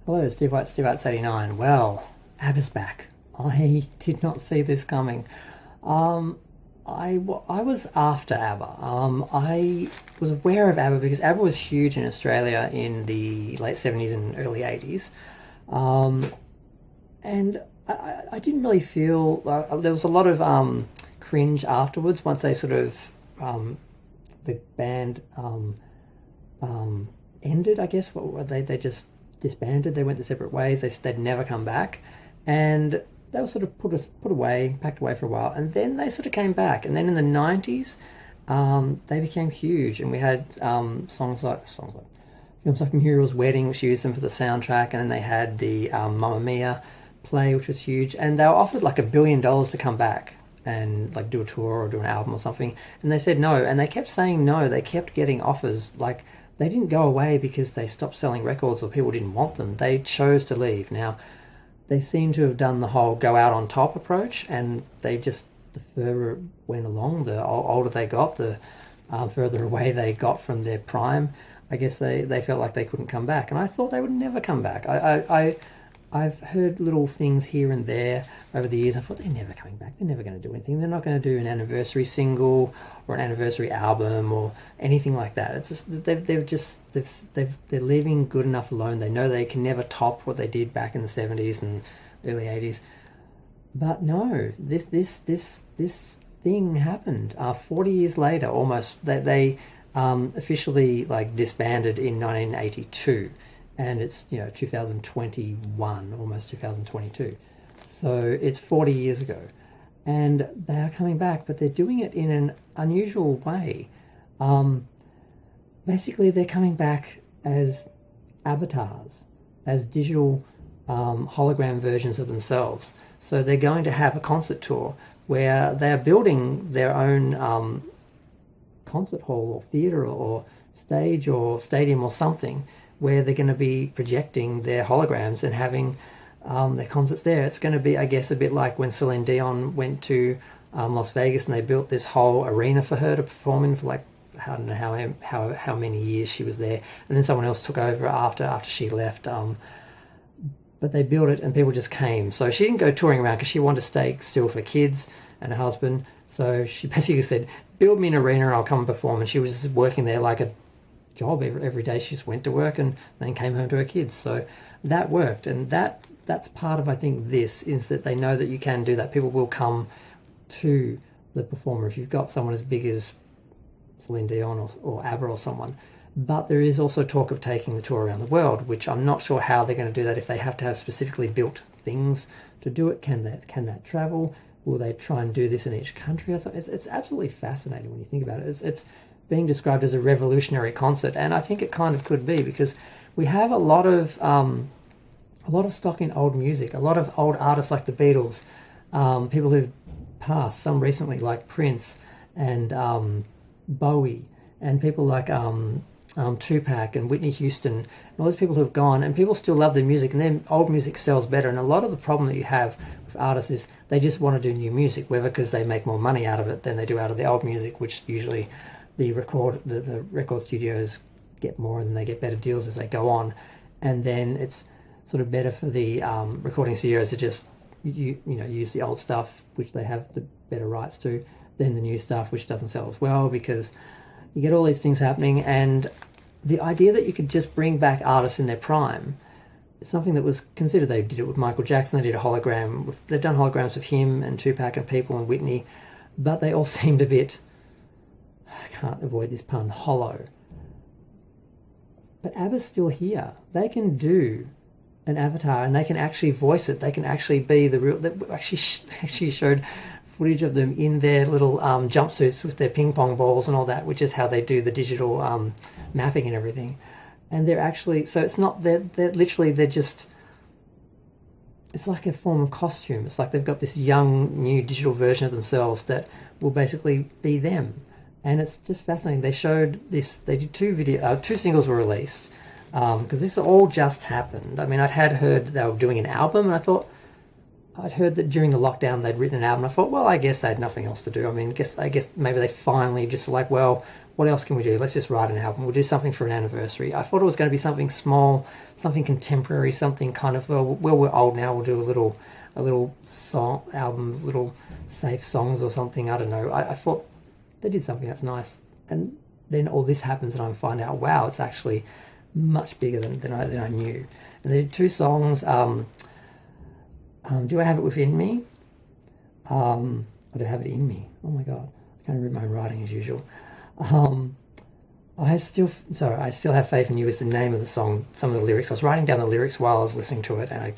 Hello, Steve White, Steve White's 89. Well, ABBA's back. I did not see this coming. I was after ABBA. I was aware of ABBA because ABBA was huge in Australia in the late 70s and early 80s. And I didn't really feel... there was a lot of cringe afterwards once they sort of... the band ended, I guess. They just disbanded. They went their separate ways. They said they'd never come back, and they were sort of packed away for a while, and then they sort of came back. And then in the 90s, they became huge, and we had films like Muriel's Wedding, which used them for the soundtrack, and then they had the Mamma Mia play, which was huge, and they were offered like $1 billion to come back and like do a tour or do an album or something, and they said no, and they kept saying no. They kept getting offers. Like, they didn't go away because they stopped selling records or people didn't want them. They chose to leave. Now, they seem to have done the whole go out on top approach, and they just, the further it went along, the older they got, the further away they got from their prime. I guess they felt like they couldn't come back, and I thought they would never come back. I've heard little things here and there over the years. I thought, they're never coming back. They're never going to do anything. They're not going to do an anniversary single or an anniversary album or anything like that. It's just they're leaving good enough alone. They know they can never top what they did back in the 70s and early 80s. But no, this thing happened. 40 years later, almost, they officially like disbanded in 1982. And it's, 2021, almost 2022. So it's 40 years ago. And they are coming back, but they're doing it in an unusual way. Basically, they're coming back as avatars, as digital hologram versions of themselves. So they're going to have a concert tour where they're building their own concert hall or theatre or stage or stadium or something, where they're going to be projecting their holograms and having their concerts there. It's going to be, I guess, a bit like when Celine Dion went to Las Vegas and they built this whole arena for her to perform in for like, I don't know how many years she was there. And then someone else took over after she left. But they built it and people just came. So she didn't go touring around because she wanted to stay still for kids and a husband. So she basically said, build me an arena and I'll come and perform. And she was just working there like a job every day. She just went to work and then came home to her kids. So that worked, and that's part of, I think, this is that they know that you can do that. People will come to the performer if you've got someone as big as Celine Dion or ABBA or someone. But there is also talk of taking the tour around the world, which I'm not sure how they're going to do that, if they have to have specifically built things to do it. Can that travel? Will they try and do this in each country or something? It's absolutely fascinating when you think about it. It's being described as a revolutionary concert, and I think it kind of could be, because we have a lot of stock in old music, a lot of old artists like the Beatles, people who've passed, some recently like Prince and Bowie, and people like Tupac and Whitney Houston, and all those people who've gone, and people still love their music, and their old music sells better. And a lot of the problem that you have with artists is they just want to do new music, whether because they make more money out of it than they do out of the old music, which usually the record studios get more and they get better deals as they go on, and then it's sort of better for the recording studios to just use the old stuff, which they have the better rights to, than the new stuff, which doesn't sell as well, because you get all these things happening. And the idea that you could just bring back artists in their prime is something that was considered. They did it with Michael Jackson. They did a hologram. They've done holograms of him and Tupac and people and Whitney, but they all seemed a bit, I can't avoid this pun, hollow. But ABBA's still here. They can do an avatar and they can actually voice it. They can actually be the real... They actually showed footage of them in their little jumpsuits with their ping pong balls and all that, which is how they do the digital mapping and everything. And they're actually... So it's not... They're just... It's like a form of costume. It's like they've got this young, new digital version of themselves that will basically be them. And it's just fascinating. They showed this. They did two singles were released, because this all just happened. I mean, I'd heard they were doing an album, and I'd heard that during the lockdown they'd written an album. I thought, well, I guess they had nothing else to do. I mean, I guess maybe they finally just like, well, what else can we do? Let's just write an album. We'll do something for an anniversary. I thought it was going to be something small, something contemporary, something kind of, well, we're old now, we'll do a little song album, little safe songs or something. I don't know. I thought they did something that's nice. And then all this happens and I find out, wow, it's actually much bigger than I knew. And they did 2 songs. Do I Have It Within Me? Or Do I Have It In Me? Oh my God, I can't read my own writing as usual. I still have faith in you is the name of the song. Some of the lyrics, I was writing down the lyrics while I was listening to it, and I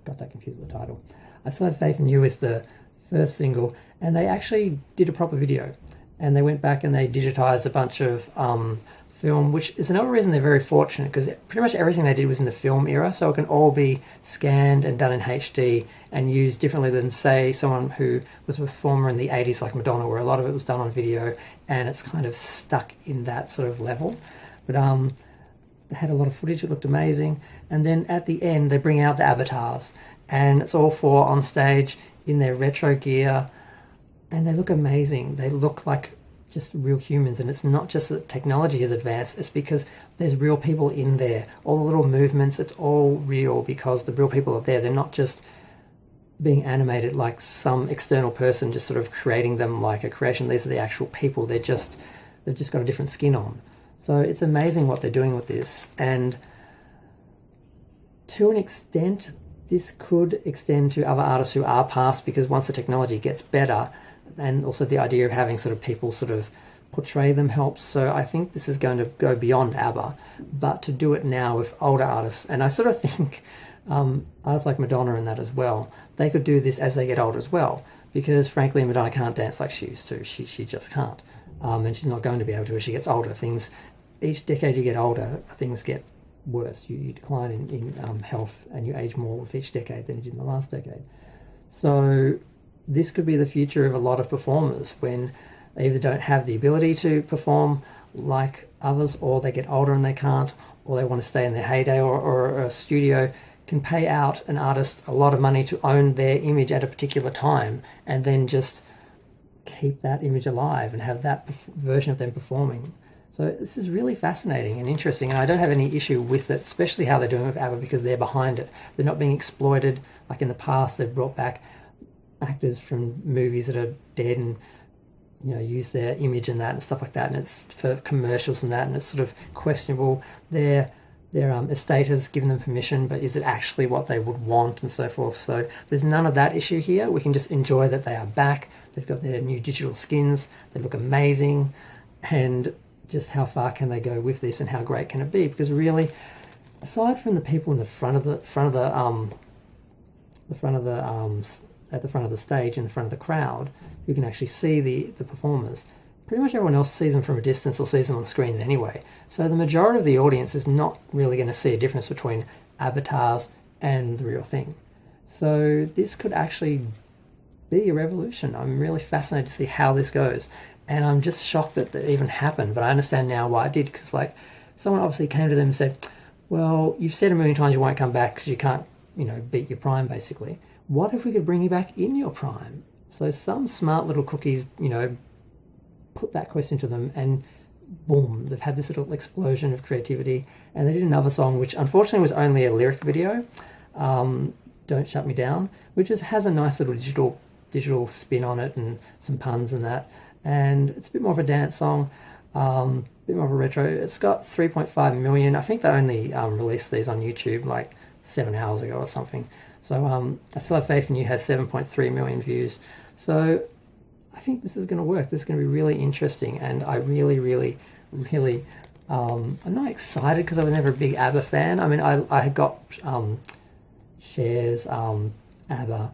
got that confused with the title. I Still Have Faith in You is the first single, and they actually did a proper video, and they went back and they digitized a bunch of film, which is another reason they're very fortunate, because pretty much everything they did was in the film era, so it can all be scanned and done in HD and used differently than, say, someone who was a performer in the 80s like Madonna, where a lot of it was done on video and it's kind of stuck in that sort of level. But they had a lot of footage, it looked amazing, and then at the end they bring out the Avatars, and it's all 4 on stage in their retro gear, and they look amazing. They look like just real humans, and it's not just that technology has advanced, it's because there's real people in there. All the little movements, it's all real because the real people are there. They're not just being animated like some external person just sort of creating them like a creation. These are the actual people. They've just got a different skin on. So it's amazing what they're doing with this, and to an extent this could extend to other artists who are past, because once the technology gets better, and also the idea of having sort of people sort of portray them helps. So I think this is going to go beyond ABBA, but to do it now with older artists, and I sort of think artists like Madonna and that as well, they could do this as they get older as well, because frankly Madonna can't dance like she used to. She just can't, and she's not going to be able to as she gets older. Each decade you get older, things get worse. You decline in health, and you age more with each decade than you did in the last decade. So this could be the future of a lot of performers, when they either don't have the ability to perform like others, or they get older and they can't, or they want to stay in their heyday, or a studio can pay out an artist a lot of money to own their image at a particular time, and then just keep that image alive and have that version of them performing. So this is really fascinating and interesting, and I don't have any issue with it, especially how they're doing it with ABBA, because they're behind it. They're not being exploited like in the past. They've brought back actors from movies that are dead and use their image and that and stuff like that, and it's for commercials and that, and it's sort of questionable. Their estate has given them permission, but is it actually what they would want, and so forth. So there's none of that issue here. We can just enjoy that they are back. They've got their new digital skins. They look amazing, and just how far can they go with this, and how great can it be? Because really, aside from the people in the front of the at the front of the stage, in the front of the crowd, who can actually see the performers, pretty much everyone else sees them from a distance or sees them on screens anyway. So the majority of the audience is not really going to see a difference between Avatars and the real thing. So this could actually be a revolution. I'm really fascinated to see how this goes, and I'm just shocked that it even happened, but I understand now why it did, because someone obviously came to them and said, well, you've said a million times you won't come back because you can't beat your prime, basically. What if we could bring you back in your prime? So some smart little cookies, put that question to them, and boom, they've had this little explosion of creativity. And they did another song, which unfortunately was only a lyric video, Don't Shut Me Down, which has a nice little digital spin on it and some puns and that. And it's a bit more of a dance song, a bit more of a retro. It's got 3.5 million. I think they only released these on YouTube like 7 hours ago or something. So I Still Have Faith in You has 7.3 million views. So I think this is going to work. This is going to be really interesting, and I really, really, really, I'm not excited because I was never a big ABBA fan. I mean, I had got Cher's ABBA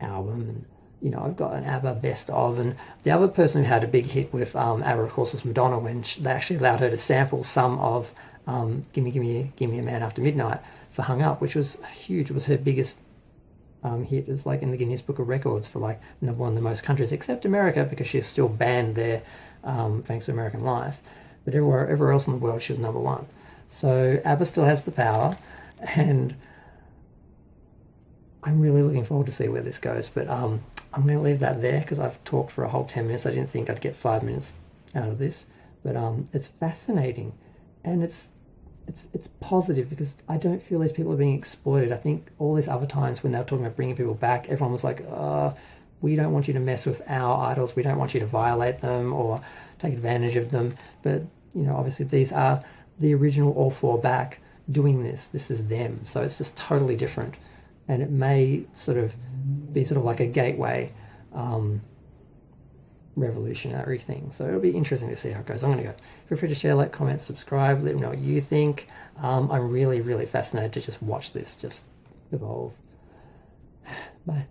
album, and I've got an ABBA best of, and the other person who had a big hit with ABBA, of course, was Madonna, when they actually allowed her to sample some of Gimme a Man After Midnight for Hung Up, which was huge. It was her biggest hit. It was like in the Guinness Book of Records for like number one in the most countries, except America, because she was still banned there thanks to American Life. But everywhere else in the world, she was number one. So ABBA still has the power, and I'm really looking forward to see where this goes. But I'm going to leave that there because I've talked for a whole 10 minutes. I didn't think I'd get 5 minutes out of this. But it's fascinating, and it's positive, because I don't feel these people are being exploited. I think all these other times when they were talking about bringing people back, everyone was like, we don't want you to mess with our idols, we don't want you to violate them or take advantage of them. But, you know, obviously these are the original All Four back doing this. This is them. So it's just totally different. And it may sort of be sort of like a gateway revolutionary thing. So it'll be interesting to see how it goes. I'm going to go. Feel free to share, like, comment, subscribe, let me know what you think. I'm really, really fascinated to just watch this just evolve. Bye.